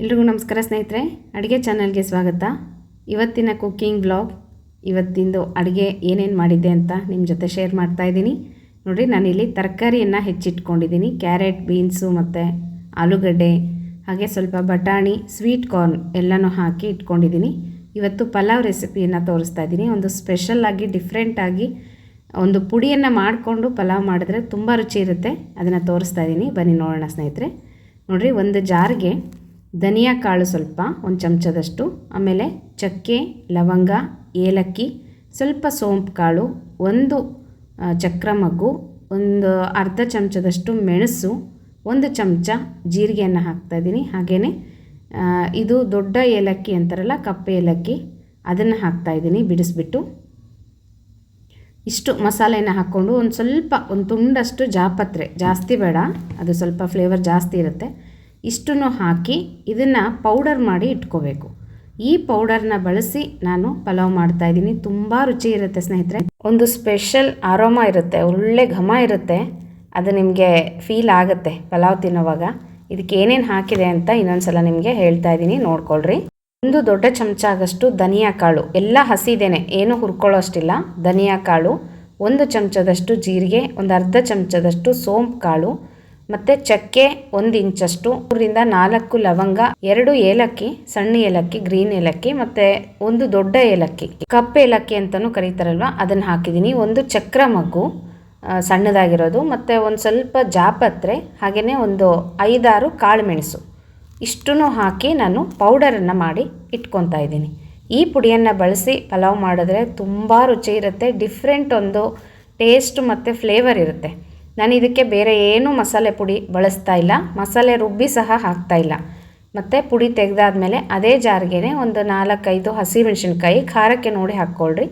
ಎಲ್ರಿಗೂ ನಮಸ್ಕಾರ ಸ್ನೇಹಿತರೆ, ಅಡುಗೆ ಚಾನಲ್ಗೆ ಸ್ವಾಗತ. ಇವತ್ತಿನ ಕುಕ್ಕಿಂಗ್ ವ್ಲಾಗ್, ಇವತ್ತಿಂದು ಅಡುಗೆ ಏನೇನು ಮಾಡಿದ್ದೆ ಅಂತ ನಿಮ್ಮ ಜೊತೆ ಶೇರ್ ಮಾಡ್ತಾ ಇದ್ದೀನಿ. ನೋಡಿರಿ, ನಾನಿಲ್ಲಿ ತರಕಾರಿಯನ್ನು ಹೆಚ್ಚಿಟ್ಕೊಂಡಿದ್ದೀನಿ. ಕ್ಯಾರೆಟ್, ಬೀನ್ಸು ಮತ್ತು ಆಲೂಗಡ್ಡೆ, ಹಾಗೆ ಸ್ವಲ್ಪ ಬಟಾಣಿ, ಸ್ವೀಟ್ ಕಾರ್ನ್ ಎಲ್ಲನೂ ಹಾಕಿ ಇಟ್ಕೊಂಡಿದ್ದೀನಿ. ಇವತ್ತು ಪಲಾವ್ ರೆಸಿಪಿಯನ್ನು ತೋರಿಸ್ತಾ ಇದ್ದೀನಿ. ಒಂದು ಸ್ಪೆಷಲ್ಲಾಗಿ ಡಿಫ್ರೆಂಟಾಗಿ ಒಂದು ಪುಡಿಯನ್ನು ಮಾಡಿಕೊಂಡು ಪಲಾವ್ ಮಾಡಿದ್ರೆ ತುಂಬ ರುಚಿ ಇರುತ್ತೆ. ಅದನ್ನು ತೋರಿಸ್ತಾ ಇದ್ದೀನಿ, ಬನ್ನಿ ನೋಡೋಣ ಸ್ನೇಹಿತರೆ. ನೋಡಿರಿ, ಒಂದು ಜಾರ್ಗೆ ಧನಿಯಾ ಕಾಳು ಸ್ವಲ್ಪ ಒಂದು ಚಮಚದಷ್ಟು, ಆಮೇಲೆ ಚಕ್ಕೆ, ಲವಂಗ, ಏಲಕ್ಕಿ, ಸ್ವಲ್ಪ ಸೋಂಪು ಕಾಳು, ಒಂದು ಚಕ್ರ ಮಗ್ಗು, ಒಂದು ಅರ್ಧ ಚಮಚದಷ್ಟು ಮೆಣಸು, ಒಂದು ಚಮಚ ಜೀರಿಗೆಯನ್ನು ಹಾಕ್ತಾಯಿದ್ದೀನಿ. ಹಾಗೆಯೇ ಇದು ದೊಡ್ಡ ಏಲಕ್ಕಿ ಅಂತಾರಲ್ಲ, ಕಪ್ಪೆ ಏಲಕ್ಕಿ, ಅದನ್ನು ಹಾಕ್ತಾಯಿದ್ದೀನಿ ಬಿಡಿಸ್ಬಿಟ್ಟು. ಇಷ್ಟು ಮಸಾಲೆಯನ್ನು ಹಾಕ್ಕೊಂಡು ಒಂದು ತುಂಡಷ್ಟು ಜಾಪತ್ರೆ, ಜಾಸ್ತಿ ಬೇಡ, ಅದು ಸ್ವಲ್ಪ ಫ್ಲೇವರ್ ಜಾಸ್ತಿ ಇರುತ್ತೆ. ಇಷ್ಟನ್ನು ಹಾಕಿ ಇದನ್ನು ಪೌಡರ್ ಮಾಡಿ ಇಟ್ಕೋಬೇಕು. ಈ ಪೌಡರ್ನ ಬಳಸಿ ನಾನು ಪಲಾವ್ ಮಾಡ್ತಾಯಿದ್ದೀನಿ. ತುಂಬ ರುಚಿ ಇರುತ್ತೆ ಸ್ನೇಹಿತರೆ. ಒಂದು ಸ್ಪೆಷಲ್ ಆರೋಮ ಇರುತ್ತೆ, ಒಳ್ಳೆ ಘಮ ಇರುತ್ತೆ. ಅದು ನಿಮಗೆ ಫೀಲ್ ಆಗುತ್ತೆ ಪಲಾವ್ ತಿನ್ನೋವಾಗ. ಇದಕ್ಕೆ ಏನೇನು ಹಾಕಿದೆ ಅಂತ ಇನ್ನೊಂದು ಸಲ ನಿಮಗೆ ಹೇಳ್ತಾ ಇದ್ದೀನಿ, ನೋಡ್ಕೊಳ್ರಿ. ಒಂದು ದೊಡ್ಡ ಚಮಚ ಆಗಷ್ಟು ಧನಿಯಾ ಕಾಳು, ಎಲ್ಲ ಹಸಿದೇನೆ, ಏನು ಹುರ್ಕೊಳ್ಳೋ ಅಷ್ಟಿಲ್ಲ. ಧನಿಯಾ ಕಾಳು, ಒಂದು ಚಮಚದಷ್ಟು ಜೀರಿಗೆ, ಒಂದು ಅರ್ಧ ಚಮಚದಷ್ಟು ಸೋಂಪು ಕಾಳು, ಮತ್ತು ಚಕ್ಕೆ 1 ಇಂಚಷ್ಟು, 3-4 ಲವಂಗ, 2 ಏಲಕ್ಕಿ, ಸಣ್ಣ ಏಲಕ್ಕಿ, ಗ್ರೀನ್ ಏಲಕ್ಕಿ, ಮತ್ತು ಒಂದು ದೊಡ್ಡ ಏಲಕ್ಕಿ, ಕಪ್ಪು ಏಲಕ್ಕಿ ಅಂತಲೂ ಕರೀತಾರಲ್ವ, ಅದನ್ನು ಹಾಕಿದ್ದೀನಿ. ಒಂದು ಚಕ್ರ ಮಗ್ಗು ಸಣ್ಣದಾಗಿರೋದು, ಮತ್ತು ಒಂದು ಸ್ವಲ್ಪ ಜಾಪತ್ರೆ, ಹಾಗೆಯೇ ಒಂದು 5-6 ಕಾಳು ಮೆಣಸು, ಇಷ್ಟನ್ನು ಹಾಕಿ ನಾನು ಪೌಡರನ್ನು ಮಾಡಿ ಇಟ್ಕೊತಾ ಇದ್ದೀನಿ. ಈ ಪುಡಿಯನ್ನು ಬಳಸಿ ಪಲಾವ್ ಮಾಡಿದ್ರೆ ತುಂಬ ರುಚಿ ಇರುತ್ತೆ. ಡಿಫ್ರೆಂಟ್ ಒಂದು ಟೇಸ್ಟ್ ಮತ್ತು ಫ್ಲೇವರ್ ಇರುತ್ತೆ. ನಾನು ಇದಕ್ಕೆ ಬೇರೆ ಏನೂ ಮಸಾಲೆ ಪುಡಿ ಬಳಸ್ತಾ ಇಲ್ಲ, ಮಸಾಲೆ ರುಬ್ಬಿ ಸಹ ಹಾಕ್ತಾ ಇಲ್ಲ. ಮತ್ತು ಪುಡಿ ತೆಗೆದಾದ್ಮೇಲೆ ಅದೇ ಜಾರ್ಗೆ ಒಂದು 4-5 ಹಸಿಮೆಣಸಿನ್ಕಾಯಿ, ಖಾರಕ್ಕೆ ನೋಡಿ ಹಾಕ್ಕೊಳ್ರಿ,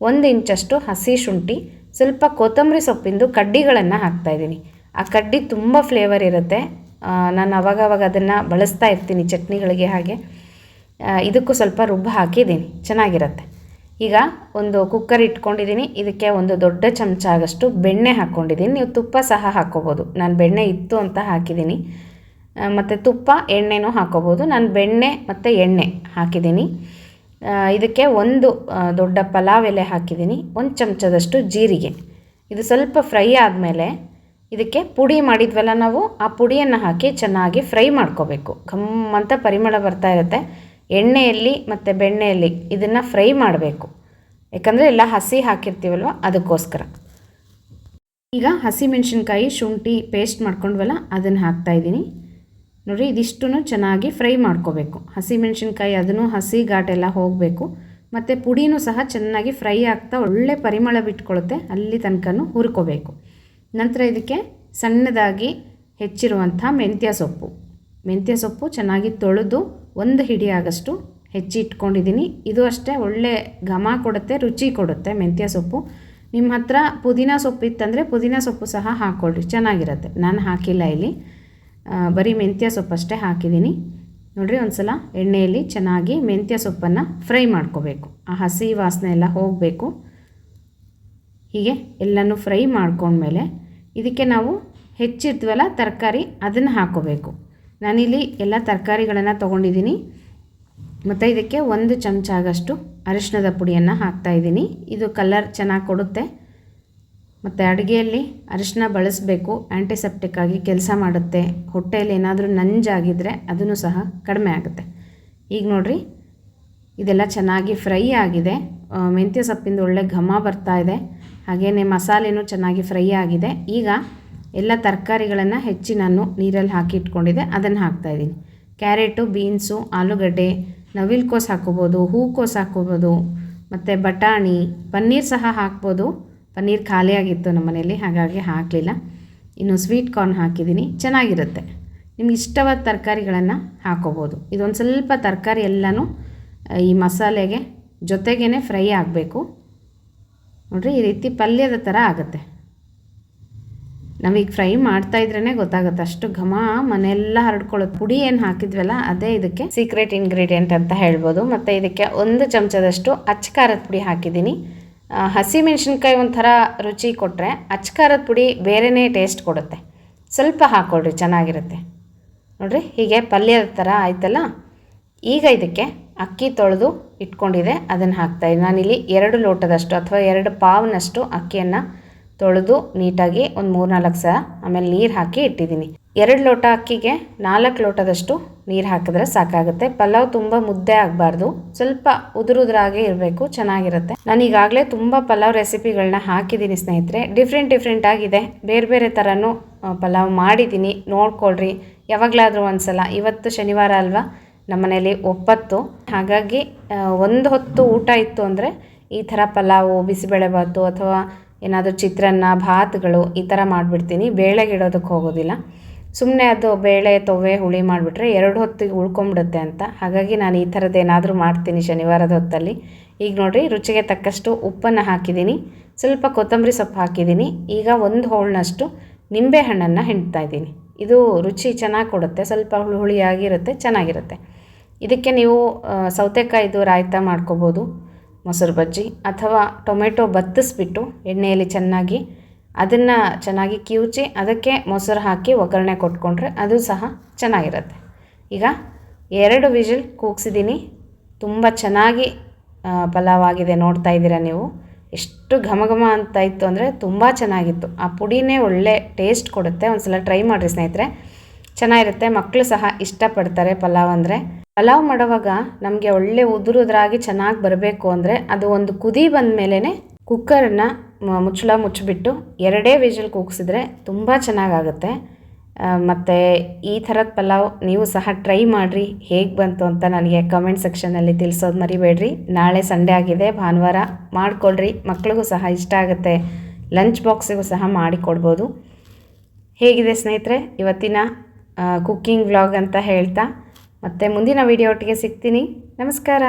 1 ಇಂಚಷ್ಟು ಹಸಿ ಶುಂಠಿ, ಸ್ವಲ್ಪ ಕೊತ್ತಂಬರಿ ಸೊಪ್ಪಿಂದು ಕಡ್ಡಿಗಳನ್ನು ಹಾಕ್ತಾಯಿದ್ದೀನಿ. ಆ ಕಡ್ಡಿ ತುಂಬ ಫ್ಲೇವರ್ ಇರುತ್ತೆ. ನಾನು ಅವಾಗವಾಗ ಅದನ್ನು ಬಳಸ್ತಾ ಇರ್ತೀನಿ ಚಟ್ನಿಗಳಿಗೆ. ಹಾಗೆ ಇದಕ್ಕೂ ಸ್ವಲ್ಪ ರುಬ್ಬ ಹಾಕಿದ್ದೀನಿ, ಚೆನ್ನಾಗಿರುತ್ತೆ. ಈಗ ಒಂದು ಕುಕ್ಕರ್ ಇಟ್ಕೊಂಡಿದ್ದೀನಿ. ಇದಕ್ಕೆ ಒಂದು ದೊಡ್ಡ ಚಮಚ ಆಗಷ್ಟು ಬೆಣ್ಣೆ ಹಾಕ್ಕೊಂಡಿದ್ದೀನಿ. ನೀವು ತುಪ್ಪ ಸಹ ಹಾಕ್ಕೋಬೋದು. ನಾನು ಬೆಣ್ಣೆ ಇತ್ತು ಅಂತ ಹಾಕಿದ್ದೀನಿ. ಮತ್ತು ತುಪ್ಪ, ಎಣ್ಣೆನೂ ಹಾಕ್ಕೋಬೋದು. ನಾನು ಬೆಣ್ಣೆ ಮತ್ತು ಎಣ್ಣೆ ಹಾಕಿದ್ದೀನಿ. ಇದಕ್ಕೆ ಒಂದು ದೊಡ್ಡ ಪಲಾವ್ ಎಲೆ ಹಾಕಿದ್ದೀನಿ, 1 ಚಮಚದಷ್ಟು ಜೀರಿಗೆ. ಇದು ಸ್ವಲ್ಪ ಫ್ರೈ ಆದಮೇಲೆ ಇದಕ್ಕೆ ಪುಡಿ ಮಾಡಿದ್ವಲ್ಲ ನಾವು, ಆ ಪುಡಿಯನ್ನು ಹಾಕಿ ಚೆನ್ನಾಗಿ ಫ್ರೈ ಮಾಡ್ಕೋಬೇಕು. ಘಮ್ ಅಂತ ಪರಿಮಳ ಬರ್ತಾ ಇರುತ್ತೆ. ಎಣ್ಣೆಯಲ್ಲಿ ಮತ್ತು ಬೆಣ್ಣೆಯಲ್ಲಿ ಇದನ್ನು ಫ್ರೈ ಮಾಡಬೇಕು, ಯಾಕಂದರೆ ಎಲ್ಲ ಹಸಿ ಹಾಕಿರ್ತೀವಲ್ವ, ಅದಕ್ಕೋಸ್ಕರ. ಈಗ ಹಸಿಮೆಣಸಿನ್ಕಾಯಿ, ಶುಂಠಿ ಪೇಸ್ಟ್ ಮಾಡ್ಕೊಂಡ್ವಲ್ಲ, ಅದನ್ನು ಹಾಕ್ತಾಯಿದ್ದೀನಿ. ನೋಡಿ, ಇದಿಷ್ಟೂ ಚೆನ್ನಾಗಿ ಫ್ರೈ ಮಾಡ್ಕೋಬೇಕು. ಹಸಿಮೆಣಸಿನ್ಕಾಯಿ ಅದನ್ನು ಹಸಿ ಘಾಟೆಲ್ಲ ಹೋಗಬೇಕು. ಮತ್ತು ಪುಡಿನೂ ಸಹ ಚೆನ್ನಾಗಿ ಫ್ರೈ ಆಗ್ತಾ ಒಳ್ಳೆ ಪರಿಮಳ ಬಿಟ್ಕೊಳ್ಳುತ್ತೆ, ಅಲ್ಲಿ ತನಕನೂ ಹುರ್ಕೋಬೇಕು. ನಂತರ ಇದಕ್ಕೆ ಸಣ್ಣದಾಗಿ ಹೆಚ್ಚಿರುವಂಥ ಮೆಂತ್ಯ ಸೊಪ್ಪು ಚೆನ್ನಾಗಿ ತೊಳೆದು 1 ಹಿಡಿ ಆಗಷ್ಟು ಹೆಚ್ಚಿ ಇಟ್ಕೊಂಡಿದ್ದೀನಿ. ಇದು ಅಷ್ಟೇ ಒಳ್ಳೆ ಘಮ ಕೊಡುತ್ತೆ, ರುಚಿ ಕೊಡುತ್ತೆ ಮೆಂತ್ಯ ಸೊಪ್ಪು. ನಿಮ್ಮ ಹತ್ರ ಪುದೀನ ಸೊಪ್ಪು ಇತ್ತಂದರೆ ಪುದೀನ ಸೊಪ್ಪು ಸಹ ಹಾಕ್ಕೊಳ್ರಿ, ಚೆನ್ನಾಗಿರುತ್ತೆ. ನಾನು ಹಾಕಿಲ್ಲ ಇಲ್ಲಿ, ಬರೀ ಮೆಂತ್ಯ ಸೊಪ್ಪು ಅಷ್ಟೇ ಹಾಕಿದ್ದೀನಿ. ನೋಡಿರಿ, ಒಂದು ಸಲ ಎಣ್ಣೆಯಲ್ಲಿ ಚೆನ್ನಾಗಿ ಮೆಂತ್ಯ ಸೊಪ್ಪನ್ನು ಫ್ರೈ ಮಾಡ್ಕೋಬೇಕು. ಆ ಹಸಿ ವಾಸನೆ ಎಲ್ಲ ಹೋಗಬೇಕು. ಹೀಗೆ ಎಲ್ಲನೂ ಫ್ರೈ ಮಾಡ್ಕೊಂಡ್ಮೇಲೆ ಇದಕ್ಕೆ ನಾವು ಹೆಚ್ಚಿರ್ತೀವಲ್ಲ ತರಕಾರಿ, ಅದನ್ನು ಹಾಕ್ಕೋಬೇಕು. ನಾನಿಲ್ಲಿ ಎಲ್ಲ ತರಕಾರಿಗಳನ್ನು ತೊಗೊಂಡಿದ್ದೀನಿ. ಮತ್ತು ಇದಕ್ಕೆ 1 ಚಮಚ ಆಗಷ್ಟು ಅರಿಶಿಣದ ಪುಡಿಯನ್ನು ಹಾಕ್ತಾಯಿದ್ದೀನಿ. ಇದು ಕಲರ್ ಚೆನ್ನಾಗಿ ಕೊಡುತ್ತೆ. ಮತ್ತು ಅಡುಗೆಯಲ್ಲಿ ಅರಿಶಿಣ ಬಳಸಬೇಕು, ಆ್ಯಂಟಿಸೆಪ್ಟಿಕ್ ಆಗಿ ಕೆಲಸ ಮಾಡುತ್ತೆ. ಹೊಟ್ಟೆಯಲ್ಲಿ ಏನಾದರೂ ನಂಜಾಗಿದ್ದರೆ ಅದನ್ನು ಸಹ ಕಡಿಮೆ ಆಗುತ್ತೆ. ಈಗ ನೋಡಿರಿ, ಇದೆಲ್ಲ ಚೆನ್ನಾಗಿ ಫ್ರೈ ಆಗಿದೆ. ಮೆಂತ್ಯ ಸೊಪ್ಪಿಂದ ಒಳ್ಳೆ ಘಮ ಬರ್ತಾ ಇದೆ. ಹಾಗೆಯೇ ಮಸಾಲೆನೂ ಚೆನ್ನಾಗಿ ಫ್ರೈ ಆಗಿದೆ. ಈಗ ಎಲ್ಲ ತರಕಾರಿಗಳನ್ನು ಹೆಚ್ಚಿ ನಾನು ನೀರಲ್ಲಿ ಹಾಕಿ ಇಟ್ಕೊಂಡಿದ್ದೆ, ಅದನ್ನು ಹಾಕ್ತಾಯಿದ್ದೀನಿ. ಕ್ಯಾರೆಟು, ಬೀನ್ಸು, ಆಲೂಗಡ್ಡೆ, ನವಿಲುಕೋಸು ಹಾಕ್ಕೋಬೋದು, ಹೂಕೋಸು ಹಾಕ್ಕೋಬೋದು, ಮತ್ತು ಬಟಾಣಿ, ಪನ್ನೀರ್ ಸಹ ಹಾಕ್ಬೋದು. ಪನ್ನೀರ್ ಖಾಲಿಯಾಗಿತ್ತು ನಮ್ಮ ಮನೆಯಲ್ಲಿ, ಹಾಗಾಗಿ ಹಾಕಲಿಲ್ಲ. ಇನ್ನು ಸ್ವೀಟ್ ಕಾರ್ನ್ ಹಾಕಿದ್ದೀನಿ, ಚೆನ್ನಾಗಿರುತ್ತೆ. ನಿಮ್ಗೆ ಇಷ್ಟವಾದ ತರಕಾರಿಗಳನ್ನು ಹಾಕ್ಕೋಬೋದು. ಇದೊಂದು ಸ್ವಲ್ಪ ತರಕಾರಿ ಎಲ್ಲನೂ ಈ ಮಸಾಲೆಗೆ ಜೊತೆಗೇ ಫ್ರೈ ಆಗಬೇಕು. ನೋಡಿರಿ, ಈ ರೀತಿ ಪಲ್ಯದ ಥರ ಆಗುತ್ತೆ. ನಾವೀಗ ಫ್ರೈ ಮಾಡ್ತಾಯಿದ್ರೇ ಗೊತ್ತಾಗುತ್ತೆ, ಅಷ್ಟು ಘಮ ಮನೆಯೆಲ್ಲ ಹರಡ್ಕೊಳ್ಳೋದು. ಪುಡಿ ಏನು ಹಾಕಿದ್ವಲ್ಲ, ಅದೇ ಇದಕ್ಕೆ ಸೀಕ್ರೆಟ್ ಇಂಗ್ರೀಡಿಯೆಂಟ್ ಅಂತ ಹೇಳ್ಬೋದು. ಮತ್ತು ಇದಕ್ಕೆ 1 ಚಮಚದಷ್ಟು ಅಚ್ಚ ಪುಡಿ ಹಾಕಿದ್ದೀನಿ. ಹಸಿಮೆಣ್ಸಿನ್ಕಾಯಿ ಒಂಥರ ರುಚಿ ಕೊಟ್ಟರೆ, ಅಚ್ಚ ಪುಡಿ ಬೇರೆಯೇ ಟೇಸ್ಟ್ ಕೊಡುತ್ತೆ. ಸ್ವಲ್ಪ ಹಾಕ್ಕೊಳ್ರಿ, ಚೆನ್ನಾಗಿರುತ್ತೆ. ನೋಡಿರಿ ಹೀಗೆ ಪಲ್ಯದ ಥರ ಆಯ್ತಲ್ಲ. ಈಗ ಇದಕ್ಕೆ ಅಕ್ಕಿ ತೊಳೆದು ಇಟ್ಕೊಂಡಿದೆ, ಅದನ್ನು ಹಾಕ್ತಾಯಿದ್ದೀನಿ. ನಾನಿಲ್ಲಿ 2 ಲೋಟದಷ್ಟು ಅಥವಾ 2 ಪಾವ್ನಷ್ಟು ಅಕ್ಕಿಯನ್ನು ತೊಳೆದು ನೀಟಾಗಿ ಒಂದು 3-4 ಸಲ ಆಮೇಲೆ ನೀರು ಹಾಕಿ ಇಟ್ಟಿದ್ದೀನಿ. 2 ಲೋಟ ಅಕ್ಕಿಗೆ 4 ಲೋಟದಷ್ಟು ನೀರು ಹಾಕಿದ್ರೆ ಸಾಕಾಗುತ್ತೆ. ಪಲಾವ್ ತುಂಬ ಮುದ್ದೆ ಆಗಬಾರ್ದು, ಸ್ವಲ್ಪ ಉದುರಾಗೆ ಇರಬೇಕು, ಚೆನ್ನಾಗಿರುತ್ತೆ. ನಾನು ಈಗಾಗಲೇ ತುಂಬ ಪಲಾವ್ ರೆಸಿಪಿಗಳನ್ನ ಹಾಕಿದ್ದೀನಿ ಸ್ನೇಹಿತರೆ, ಡಿಫ್ರೆಂಟ್ ಆಗಿದೆ, ಬೇರೆ ಬೇರೆ ಥರನೂ ಪಲಾವ್ ಮಾಡಿದ್ದೀನಿ, ನೋಡ್ಕೊಳ್ರಿ ಯಾವಾಗಲಾದರೂ ಒಂದು ಸಲ. ಇವತ್ತು ಶನಿವಾರ ಅಲ್ವಾ, ನಮ್ಮ ಮನೇಲಿ ಒಪ್ಪತ್ತು, ಹಾಗಾಗಿ ಒಂದು ಹೊತ್ತು ಊಟ ಇತ್ತು ಅಂದರೆ ಈ ಥರ ಪಲಾವು, ಬಿಸಿಬೇಳೆಬಾತು ಅಥವಾ ಏನಾದರೂ ಚಿತ್ರಾನ್ನ, ಭಾತ್ಗಳು ಈ ಥರ ಮಾಡಿಬಿಡ್ತೀನಿ. ಬೇಳೆಗೆ ಇಡೋದಕ್ಕೆ ಹೋಗೋದಿಲ್ಲ, ಸುಮ್ಮನೆ ಅದು ಬೇಳೆ ತೊವ್ವೆ ಹುಳಿ ಮಾಡಿಬಿಟ್ರೆ 2 ಹೊತ್ತಿಗೆ ಉಳ್ಕೊಂಬಿಡುತ್ತೆ ಅಂತ. ಹಾಗಾಗಿ ನಾನು ಈ ಥರದ್ದು ಏನಾದರೂ ಮಾಡ್ತೀನಿ ಶನಿವಾರದ ಹೊತ್ತಲ್ಲಿ. ಈಗ ನೋಡಿರಿ ರುಚಿಗೆ ತಕ್ಕಷ್ಟು ಉಪ್ಪನ್ನು ಹಾಕಿದ್ದೀನಿ, ಸ್ವಲ್ಪ ಕೊತ್ತಂಬರಿ ಸೊಪ್ಪು ಹಾಕಿದ್ದೀನಿ. ಈಗ 1 ಹೋಳನಷ್ಟು ನಿಂಬೆ ಹಣ್ಣನ್ನು ಹಿಂಡ್ತಾ ಇದ್ದೀನಿ. ಇದು ರುಚಿ ಚೆನ್ನಾಗಿ ಕೊಡುತ್ತೆ, ಸ್ವಲ್ಪ ಹುಳಿಯಾಗಿರುತ್ತೆ, ಚೆನ್ನಾಗಿರುತ್ತೆ. ಇದಕ್ಕೆ ನೀವು ಸೌತೆಕಾಯಿದು ರಾಯ್ತ ಮಾಡ್ಕೋಬೋದು, ಮೊಸರು ಬಜ್ಜಿ, ಅಥವಾ ಟೊಮೆಟೊ ಬತ್ತಿಸ್ಬಿಟ್ಟು ಎಣ್ಣೆಯಲ್ಲಿ ಚೆನ್ನಾಗಿ ಅದನ್ನು ಚೆನ್ನಾಗಿ ಕಿವುಚಿ ಅದಕ್ಕೆ ಮೊಸರು ಹಾಕಿ ಒಗ್ಗರಣೆ ಕೊಟ್ಕೊಂಡ್ರೆ ಅದು ಸಹ ಚೆನ್ನಾಗಿರುತ್ತೆ. ಈಗ 2 ವಿಜಿಲ್ ಕೂಗಿಸಿದ್ದೀನಿ, ತುಂಬ ಚೆನ್ನಾಗಿ ಪಲಾವ್ ಆಗಿದೆ. ನೋಡ್ತಾ ಇದ್ದೀರಾ ನೀವು ಎಷ್ಟು ಘಮ ಅಂತ ಇತ್ತು ಅಂದರೆ ತುಂಬ ಚೆನ್ನಾಗಿತ್ತು. ಆ ಪುಡಿನೇ ಒಳ್ಳೆ ಟೇಸ್ಟ್ ಕೊಡುತ್ತೆ. ಒಂದು ಸಲ ಟ್ರೈ ಮಾಡಿರಿ ಸ್ನೇಹಿತರೆ, ಚೆನ್ನಾಗಿರುತ್ತೆ. ಮಕ್ಕಳು ಸಹ ಇಷ್ಟಪಡ್ತಾರೆ ಪಲಾವ್ ಅಂದರೆ. ಪಲಾವ್ ಮಾಡುವಾಗ ನಮಗೆ ಒಳ್ಳೆ ಉದುರಾಗಿ ಚೆನ್ನಾಗಿ ಬರಬೇಕು ಅಂದರೆ ಅದು ಒಂದು ಕುದಿ ಬಂದ ಮೇಲೇ ಕುಕ್ಕರನ್ನು ಮುಚ್ಚಳ ಮುಚ್ಚಿಬಿಟ್ಟು 2 ವಿಜಿಲ್ ಕೂಗಿಸಿದ್ರೆ ತುಂಬ ಚೆನ್ನಾಗಾಗುತ್ತೆ. ಮತ್ತು ಈ ಥರದ ಪಲಾವ್ ನೀವು ಸಹ ಟ್ರೈ ಮಾಡಿರಿ, ಹೇಗೆ ಬಂತು ಅಂತ ನನಗೆ ಕಮೆಂಟ್ ಸೆಕ್ಷನಲ್ಲಿ ತಿಳಿಸೋದು ಮರಿಬೇಡ್ರಿ. ನಾಳೆ ಸಂಡೇ ಆಗಿದೆ, ಭಾನುವಾರ ಮಾಡಿಕೊಡ್ರಿ, ಮಕ್ಳಿಗೂ ಸಹ ಇಷ್ಟ ಆಗುತ್ತೆ, ಲಂಚ್ ಬಾಕ್ಸಿಗೂ ಸಹ ಮಾಡಿಕೊಡ್ಬೋದು. ಹೇಗಿದೆ ಸ್ನೇಹಿತರೆ ಇವತ್ತಿನ ಕುಕ್ಕಿಂಗ್ ವ್ಲಾಗ್ ಅಂತ ಹೇಳ್ತಾ ಮತ್ತೆ ಮುಂದಿನ ವಿಡಿಯೋ ಒಟ್ಟಿಗೆ ಸಿಗ್ತೀನಿ. ನಮಸ್ಕಾರ.